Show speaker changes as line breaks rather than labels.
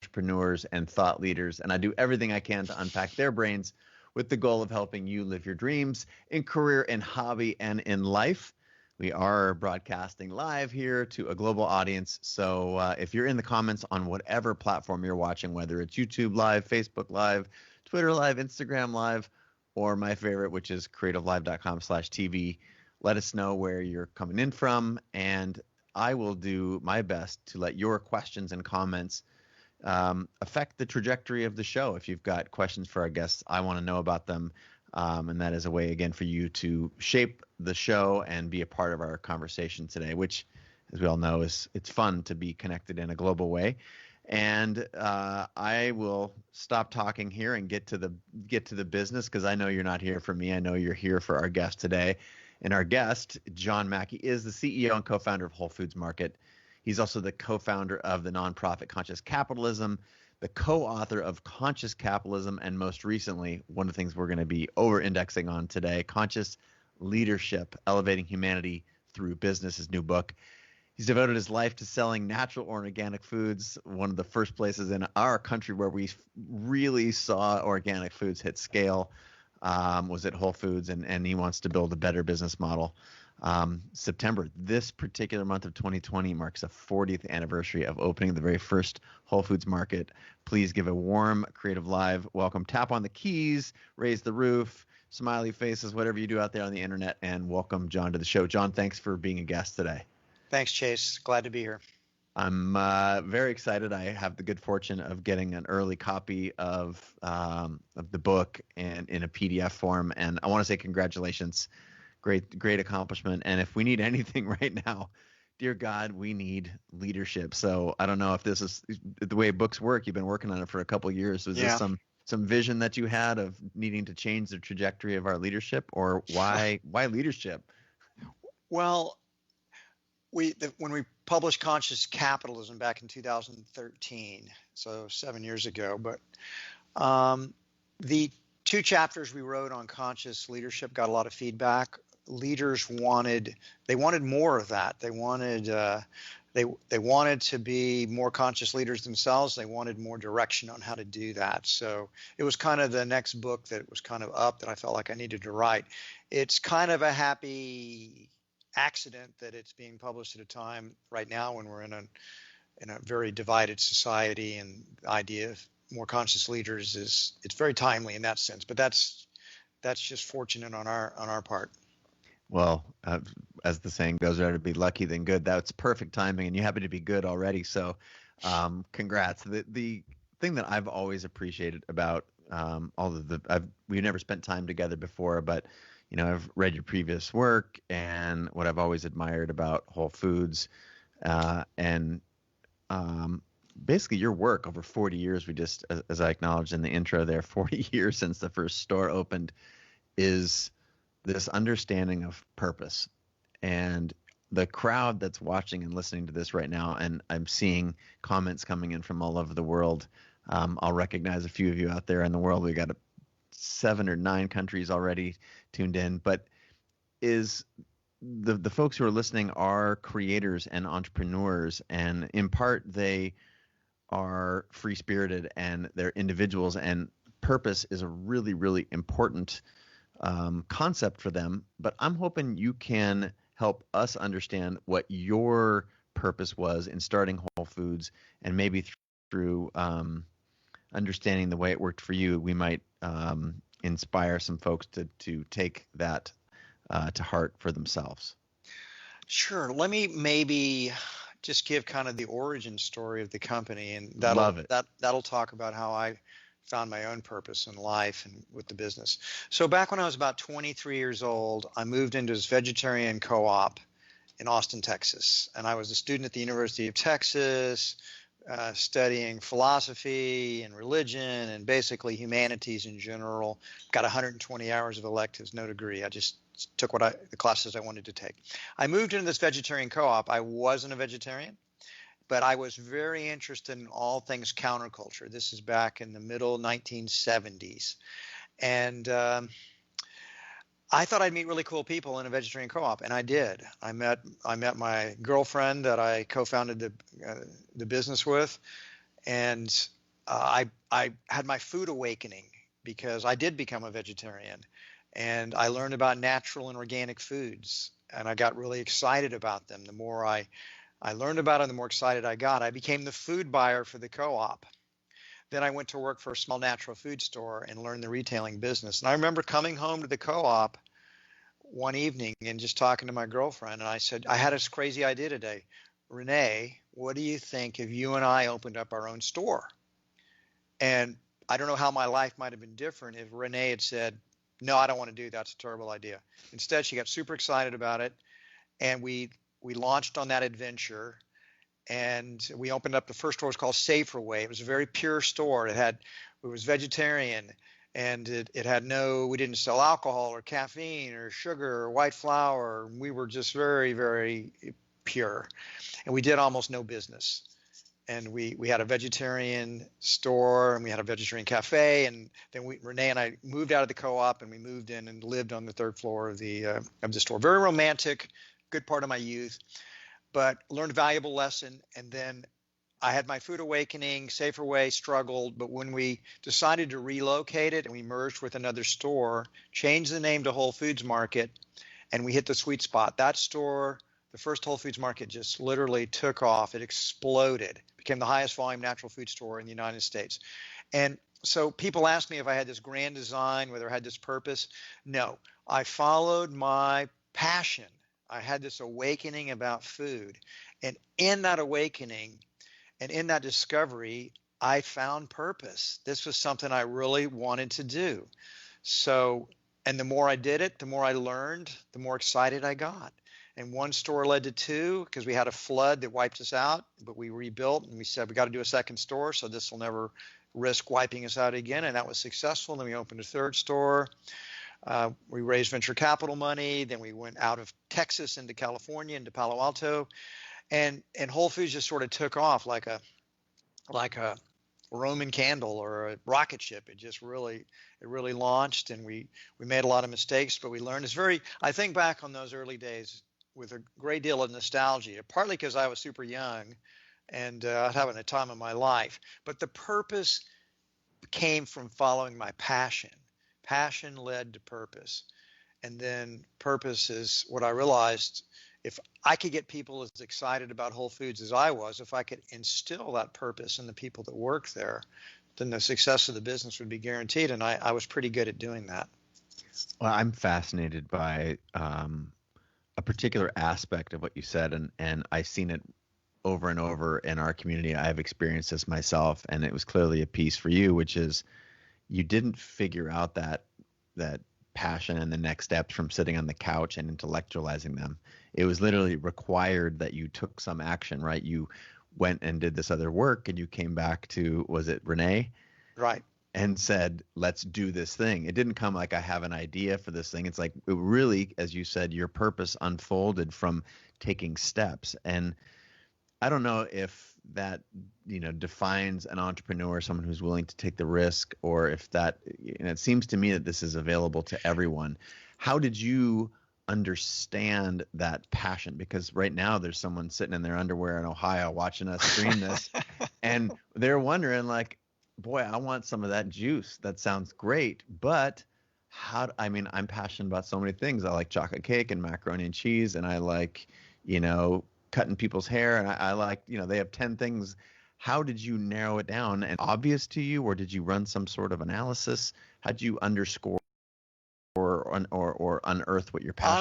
entrepreneurs and thought leaders, and I do everything I can to unpack their brains with the goal of helping you live your dreams in career, in hobby, and in life. We are broadcasting live here to a global audience. So if you're in the comments on whatever platform you're watching, whether it's YouTube Live, Facebook Live, Twitter Live, Instagram Live, or my favorite, which is creativelive.com/TV, let us know where you're coming in from, and I will do my best to let your questions and comments affect the trajectory of the show. If you've got questions for our guests, I want to know about them. And that is a way, again, for you to shape the show and be a part of our conversation today, which, as we all know, it's fun to be connected in a global way. And I will stop talking here and get to the business, because I know you're not here for me. I know you're here for our guest today. And our guest, John Mackey, is the CEO and co-founder of Whole Foods Market. He's also the co-founder of the nonprofit Conscious Capitalism, the co-author of Conscious Capitalism, and most recently, one of the things we're going to be over-indexing on today, Conscious Leadership, Elevating Humanity Through Business, his new book. He's devoted his life to selling natural or organic foods. One of the first places in our country where we really saw organic foods hit scale was at Whole Foods, and he wants to build a better business model. September, this particular month of 2020, marks the 40th anniversary of opening the very first Whole Foods Market. Please give a warm Creative Live welcome. Tap on the keys, raise the roof, smiley faces, whatever you do out there on the internet, and welcome John to the show. John, thanks for being a guest today.
Thanks, Chase. Glad to be here.
I'm very excited. I have the good fortune of getting an early copy of the book and in a PDF form, and I want to say congratulations. Great accomplishment. And if we need anything right now, dear God, we need leadership. So I don't know if this is the way books work. You've been working on it for a couple of years. Was this some vision that you had of needing to change the trajectory of our leadership, or why leadership?
Well, when we published Conscious Capitalism back in 2013, so 7 years ago, but the 2 chapters we wrote on conscious leadership got a lot of feedback. Leaders wanted more of that. They wanted to be more conscious leaders themselves. They wanted more direction on how to do that. So it was kind of the next book that was kind of up that I felt like I needed to write. It's kind of a happy accident that it's being published at a time right now when we're in a very divided society, and the idea of more conscious leaders it's very timely in that sense. But that's just fortunate on our part.
Well, as the saying goes, rather be lucky than good. That's perfect timing, and you happen to be good already. So, congrats. The thing that I've always appreciated about we've never spent time together before, but I've read your previous work, and what I've always admired about Whole Foods, and basically your work over 40 years. We just, as I acknowledged in the intro there, 40 years since the first store opened, is this understanding of purpose. And the crowd that's watching and listening to this right now, and I'm seeing comments coming in from all over the world. I'll recognize a few of you out there in the world. We got 7 or 9 countries already tuned in, but is the folks who are listening are creators and entrepreneurs, and in part they are free-spirited and they're individuals, and purpose is a really, really important concept for them. But I'm hoping you can help us understand what your purpose was in starting Whole Foods, and maybe through understanding the way it worked for you, we might inspire some folks to take that to heart for themselves.
Sure. Let me maybe just give kind of the origin story of the company, and that'll talk about how I found my own purpose in life and with the business. So back when I was about 23 years old, I moved into this vegetarian co-op in Austin, Texas. And I was a student at the University of Texas, studying philosophy and religion and basically humanities in general. Got 120 hours of electives, no degree. I just took the classes I wanted to take. I moved into this vegetarian co-op. I wasn't a vegetarian, but I was very interested in all things counterculture. This is back in the middle 1970s. And I thought I'd meet really cool people in a vegetarian co-op, and I did. I met my girlfriend that I co-founded the business with, and I had my food awakening because I did become a vegetarian, and I learned about natural and organic foods, and I got really excited about them. The more I learned about them, the more excited I got. I became the food buyer for the co-op. Then I went to work for a small natural food store and learned the retailing business. And I remember coming home to the co-op one evening and just talking to my girlfriend, and I said, I had this crazy idea today. Renee, what do you think if you and I opened up our own store? And I don't know how my life might have been different if Renee had said, no, I don't want to do that. That's a terrible idea. Instead, she got super excited about it, and we launched on that adventure. And we opened up the first store. It was called Saferway. It was a very pure store. It was vegetarian, and it had we didn't sell alcohol or caffeine or sugar or white flour. We were just very, very pure, and we did almost no business. And we had a vegetarian store, and we had a vegetarian cafe, and then Renee and I moved out of the co-op, and we moved in and lived on the third floor of the store. Very romantic, good part of my youth, but learned a valuable lesson. And then I had my food awakening. Saferway struggled, but when we decided to relocate it and we merged with another store, changed the name to Whole Foods Market, and we hit the sweet spot. That store, the first Whole Foods Market, just literally took off. It exploded, became the highest volume natural food store in the United States. And so people ask me if I had this grand design, whether I had this purpose. No, I followed my passion. I had this awakening about food. And in that awakening and in that discovery, I found purpose. This was something I really wanted to do. So, and the more I did it, the more I learned, the more excited I got. And one store led to two, because we had a flood that wiped us out, but we rebuilt, and we said, we got to do a second store, so this will never risk wiping us out again. And that was successful. And then we opened a third store. We raised venture capital money. Then we went out of Texas into California, into Palo Alto, and Whole Foods just sort of took off like a Roman candle or a rocket ship. It really launched, and we made a lot of mistakes, but we learned. I think back on those early days with a great deal of nostalgia, partly because I was super young and having a time of my life, but the purpose came from following my passion. Passion led to purpose. And then purpose is what I realized. If I could get people as excited about Whole Foods as I was, if I could instill that purpose in the people that work there, then the success of the business would be guaranteed. And I was pretty good at doing that.
Well, I'm fascinated by a particular aspect of what you said, and I've seen it over and over in our community. I've experienced this myself, and it was clearly a piece for you, which is you didn't figure out that passion and the next steps from sitting on the couch and intellectualizing them. It was literally required that you took some action, right? You went and did this other work, and you came back to, was it Renee?
Right.
And said, let's do this thing. It didn't come like I have an idea for this thing. It's like, it really, as you said, your purpose unfolded from taking steps. And I don't know if that, defines an entrepreneur, someone who's willing to take the risk, or if that, it seems to me that this is available to everyone. How did you understand that passion? Because right now there's someone sitting in their underwear in Ohio watching us stream this, and they're wondering like, boy, I want some of that juice. That sounds great, but I'm passionate about so many things. I like chocolate cake and macaroni and cheese, and I like, cutting people's hair, and I like, they have 10 things. How did you narrow it down and obvious to you, or did you run some sort of analysis? How did you underscore or unearth what your passion